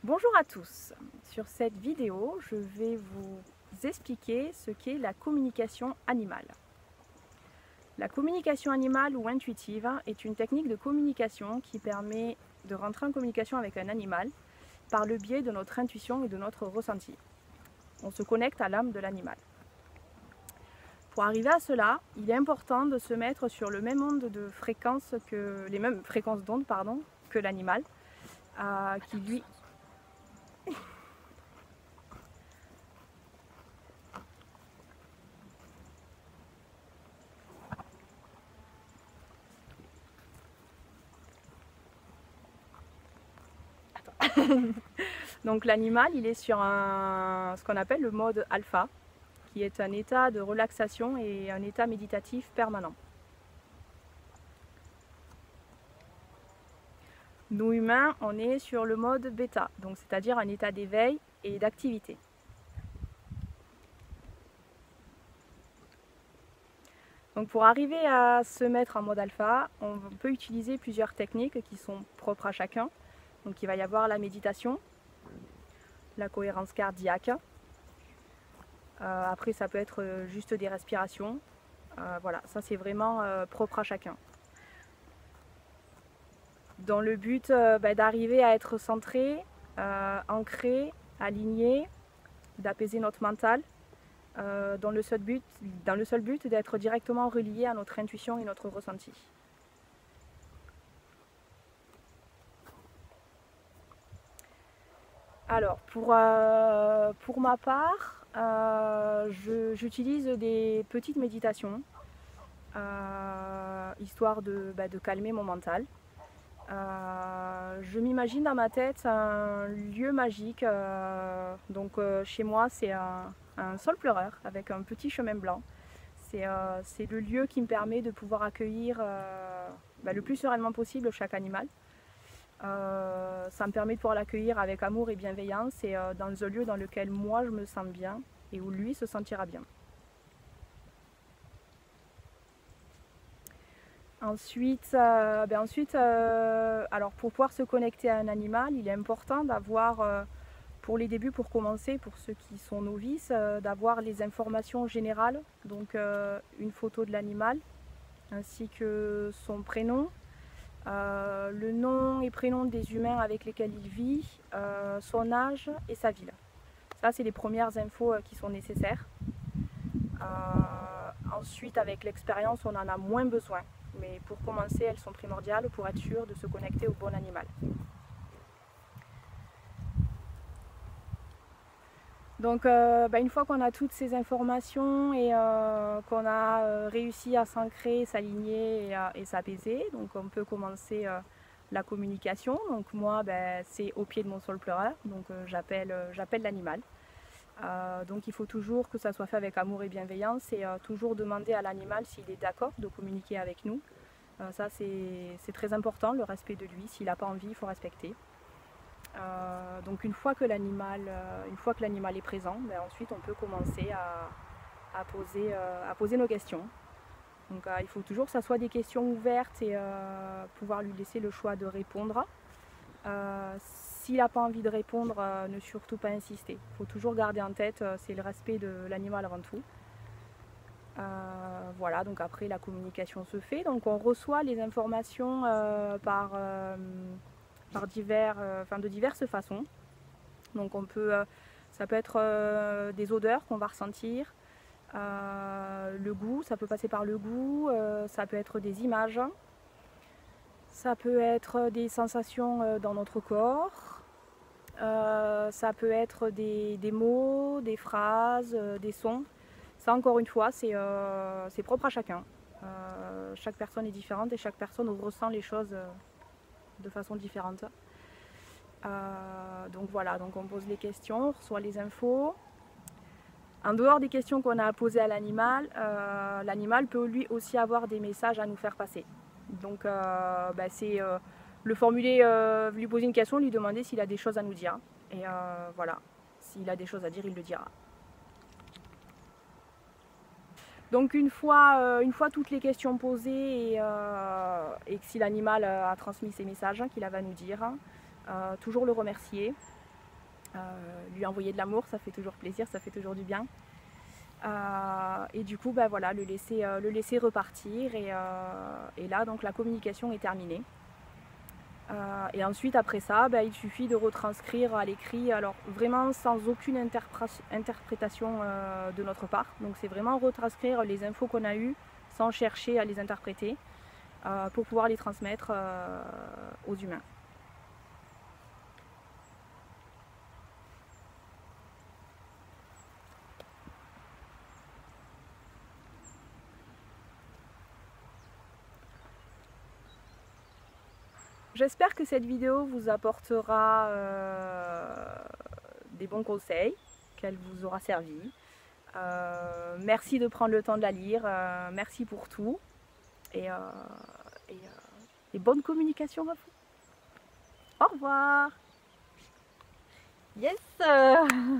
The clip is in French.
Bonjour à tous. Sur cette vidéo, je vais vous expliquer ce qu'est la communication animale. La communication animale ou intuitive est une technique de communication qui permet de rentrer en communication avec un animal par le biais de notre intuition et de notre ressenti. On se connecte à l'âme de l'animal. Pour arriver à cela, il est important de se mettre sur le même onde de fréquence que les mêmes fréquences d'onde que l'animal, qui lui Donc l'animal, il est sur ce qu'on appelle le mode alpha, qui est un état de relaxation et un état méditatif permanent. Nous humains, on est sur le mode bêta, donc c'est-à-dire un état d'éveil et d'activité. Donc pour arriver à se mettre en mode alpha, on peut utiliser plusieurs techniques qui sont propres à chacun. Donc il va y avoir la méditation, la cohérence cardiaque. Après ça peut être juste des respirations. Voilà, ça c'est vraiment propre à chacun. Dans le but d'arriver à être centré, ancré, aligné, d'apaiser notre mental, dans le seul but d'être directement relié à notre intuition et notre ressenti. Alors, pour ma part, j'utilise des petites méditations, histoire de calmer mon mental. Je m'imagine dans ma tête un lieu magique. Chez moi, c'est un sol pleureur avec un petit chemin blanc. C'est le lieu qui me permet de pouvoir accueillir le plus sereinement possible chaque animal. Ça me permet de pouvoir l'accueillir avec amour et bienveillance et dans un lieu dans lequel moi je me sens bien et où lui se sentira bien. Ensuite, alors pour pouvoir se connecter à un animal, il est important d'avoir, pour les débuts, pour commencer, pour ceux qui sont novices, d'avoir les informations générales, donc une photo de l'animal, ainsi que son prénom, le nom et prénom des humains avec lesquels il vit, son âge et sa ville. Ça, c'est les premières infos qui sont nécessaires. Ensuite, avec l'expérience, on en a moins besoin. Mais pour commencer, elles sont primordiales pour être sûr de se connecter au bon animal. Donc une fois qu'on a toutes ces informations et qu'on a réussi à s'ancrer, s'aligner et s'apaiser, donc on peut commencer la communication. Donc moi, c'est au pied de mon sol pleureur, donc j'appelle l'animal. Donc il faut toujours que ça soit fait avec amour et bienveillance et toujours demander à l'animal s'il est d'accord de communiquer avec nous. Ça c'est très important, le respect de lui. S'il n'a pas envie, il faut respecter. Donc une fois que l'animal est présent, ensuite on peut commencer à poser nos questions. Donc il faut toujours que ça soit des questions ouvertes et pouvoir lui laisser le choix de répondre. S'il n'a pas envie de répondre, ne surtout pas insister. Il faut toujours garder en tête, c'est le respect de l'animal avant tout. Voilà, donc après la communication se fait. Donc on reçoit les informations de diverses façons. Donc ça peut être des odeurs qu'on va ressentir, le goût, ça peut passer par le goût, ça peut être des images, ça peut être des sensations dans notre corps, ça peut être des mots, des phrases, des sons. Ça encore une fois, c'est propre à chacun. Chaque personne est différente et chaque personne ressent les choses de façon différente. Donc voilà, donc on pose les questions, on reçoit les infos. En dehors des questions qu'on a à poser à l'animal, l'animal peut lui aussi avoir des messages à nous faire passer. Donc c'est le formuler, lui poser une question, lui demander s'il a des choses à nous dire. Et voilà, s'il a des choses à dire, il le dira. Donc une fois toutes les questions posées et que si l'animal a transmis ses messages qu'il va nous dire, toujours le remercier. lui envoyer de l'amour, ça fait toujours plaisir, ça fait toujours du bien. Et du coup, voilà, le laisser repartir. Et là, donc, la communication est terminée. Et ensuite, après ça, il suffit de retranscrire à l'écrit, alors vraiment sans aucune interprétation de notre part. Donc c'est vraiment retranscrire les infos qu'on a eues sans chercher à les interpréter pour pouvoir les transmettre aux humains. J'espère que cette vidéo vous apportera des bons conseils, qu'elle vous aura servi. Merci de prendre le temps de la lire, merci pour tout et bonne communication à vous. Au revoir. Yes.